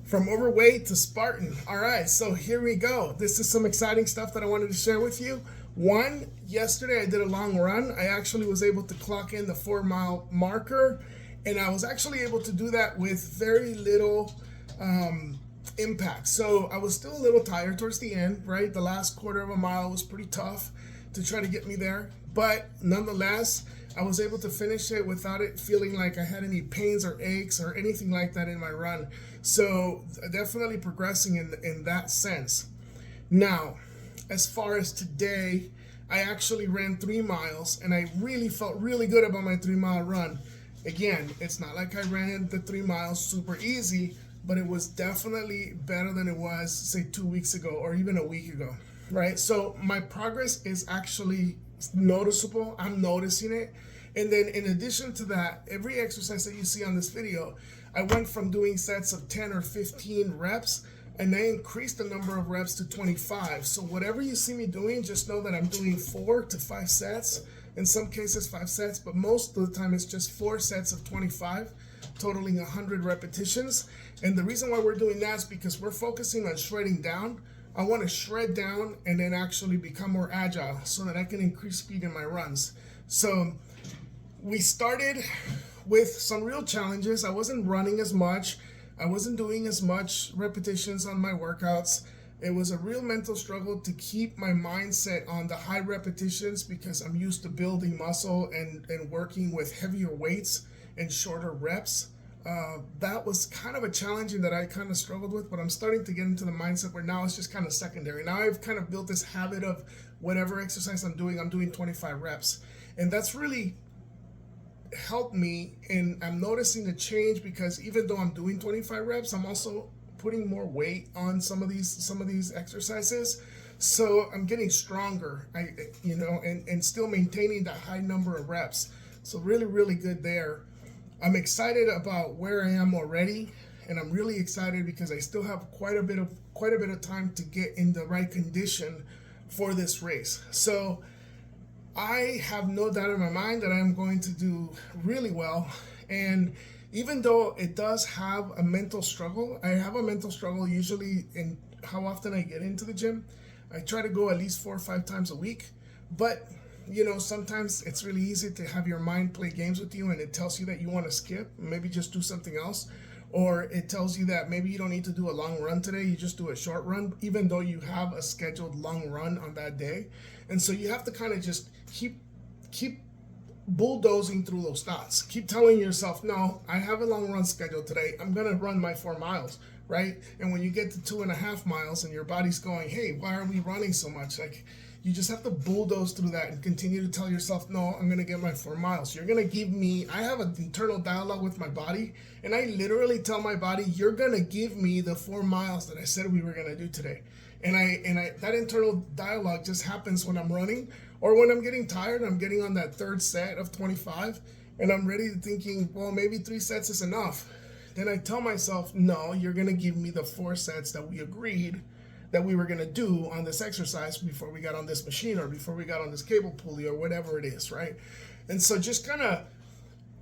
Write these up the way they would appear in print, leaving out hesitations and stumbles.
From overweight to Spartan. All right, so here we go. This is some exciting stuff that I wanted to share with you. One, yesterday I did a long run. I actually was able to clock in the 4 mile marker, and I was actually able to do that with very little impact. So I was still a little tired towards the end, right? The last quarter of a mile was pretty tough to try to get me there, but nonetheless, I was able to finish it without it feeling like I had any pains or aches or anything like that in my run. So definitely progressing in that sense. Now, as far as today, I actually ran 3 miles and I really felt really good about my 3 mile run. Again, it's not like I ran the 3 miles super easy, but it was definitely better than it was, say, 2 weeks ago or even a week ago, right? So my progress is actually noticeable. I'm noticing it. And then in addition to that, every exercise that you see on this video, I went from doing sets of 10 or 15 reps, and I increased the number of reps to 25. So whatever you see me doing, just know that I'm doing 4 to 5 sets, in some cases 5 sets, but most of the time it's just 4 sets of 25, totaling 100 repetitions. And the reason why we're doing that is because we're focusing on shredding down. I want to shred down and then actually become more agile so that I can increase speed in my runs. So we started with some real challenges. I wasn't running as much. I wasn't doing as much repetitions on my workouts. It was a real mental struggle to keep my mindset on the high repetitions because I'm used to building muscle and working with heavier weights and shorter reps. That was kind of a challenge that I kind of struggled with, but I'm starting to get into the mindset where now it's just kind of secondary. Now I've kind of built this habit of whatever exercise I'm doing 25 reps. And that's really helped me, and I'm noticing a change because even though I'm doing 25 reps, I'm also putting more weight on some of these exercises. So I'm getting stronger, and still maintaining that high number of reps. So really, really good there. I'm excited about where I am already, and I'm really excited because I still have quite a bit of time to get in the right condition for this race. So I have no doubt in my mind that I'm going to do really well. And even though it does have a mental struggle, I have a mental struggle usually in how often I get into the gym. I try to go at least 4 or 5 times a week, but sometimes it's really easy to have your mind play games with you and it tells you that you want to skip, maybe just do something else. Or it tells you that maybe you don't need to do a long run today, you just do a short run, even though you have a scheduled long run on that day. And so you have to kind of just keep bulldozing through those thoughts. Keep telling yourself, no, I have a long run scheduled today. I'm going to run my 4 miles, right? And when you get to 2.5 miles and your body's going, hey, why are we running so much? Like, you just have to bulldoze through that and continue to tell yourself, no, I'm going to get my 4 miles. You're going to give me, I have an internal dialogue with my body, and I literally tell my body, you're going to give me the 4 miles that I said we were going to do today. And I that internal dialogue just happens when I'm running or when I'm getting tired. I'm getting on that 3rd set of 25 and I'm ready to thinking, well, maybe 3 sets is enough. Then I tell myself, no, you're going to give me the 4 sets that we agreed that we were going to do on this exercise before we got on this machine or before we got on this cable pulley or whatever it is, right? And so just kind of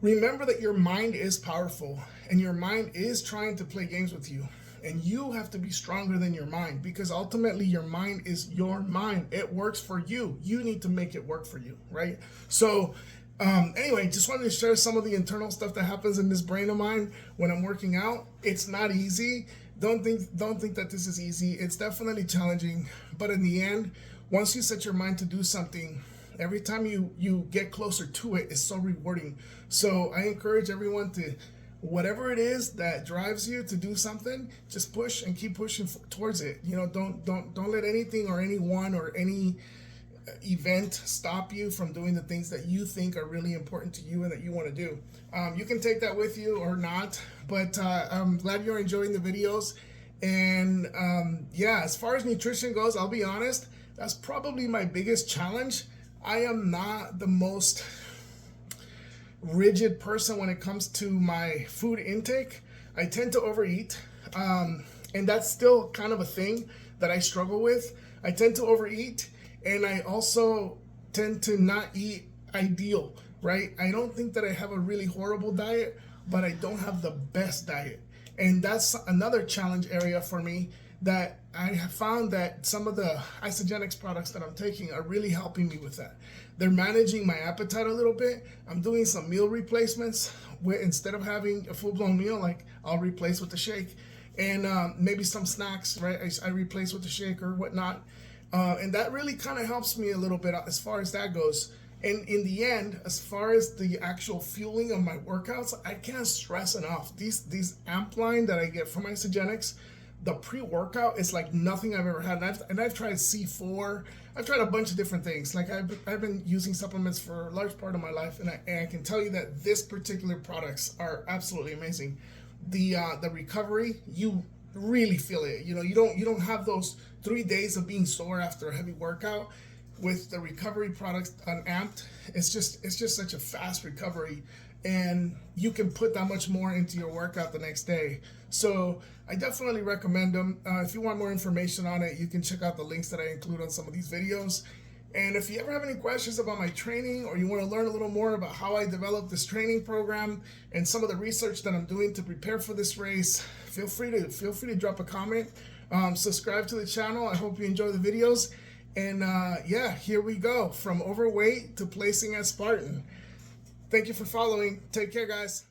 remember that your mind is powerful and your mind is trying to play games with you. And you have to be stronger than your mind because ultimately your mind is your mind. It works for you. You need to make it work for you, right? So anyway, just wanted to share some of the internal stuff that happens in this brain of mine when I'm working out. It's not easy. Don't think that this is easy. It's definitely challenging. But in the end, once you set your mind to do something, every time you get closer to it, it's so rewarding. So I encourage everyone to, whatever it is that drives you to do something, just push and keep pushing towards it. Don't let anything or anyone or any event stop you from doing the things that you think are really important to you and that you want to do. You can take that with you or not, but I'm glad you're enjoying the videos. And as far as nutrition goes, I'll be honest, that's probably my biggest challenge. I am not the most rigid person when it comes to my food intake. I tend to overeat, and that's still kind of a thing that I struggle with. I tend to overeat, and I also tend to not eat ideal, right? I don't think that I have a really horrible diet, but I don't have the best diet. And that's another challenge area for me, that I have found that some of the Isagenix products that I'm taking are really helping me with that. They're managing my appetite a little bit. I'm doing some meal replacements where instead of having a full-blown meal, like I'll replace with the shake, and maybe some snacks, right? I replace with the shake or whatnot. And that really kind of helps me a little bit as far as that goes. And in the end, as far as the actual fueling of my workouts, I can't stress enough. These amp line that I get from Isagenix, the pre-workout is like nothing I've ever had. And I've tried C4. I've tried a bunch of different things. Like I've been using supplements for a large part of my life, and I can tell you that this particular products are absolutely amazing. The recovery, you really feel it. You don't have those 3 days of being sore after a heavy workout. With the recovery products on Amped, it's just such a fast recovery, and you can put that much more into your workout the next day. So I definitely recommend them. If you want more information on it, you can check out the links that I include on some of these videos. And if you ever have any questions about my training, or you want to learn a little more about how I developed this training program and some of the research that I'm doing to prepare for this race, feel free to drop a comment. Subscribe to the channel. I hope you enjoy the videos. And yeah, here we go, from overweight to placing as Spartan. Thank you for following. Take care, guys.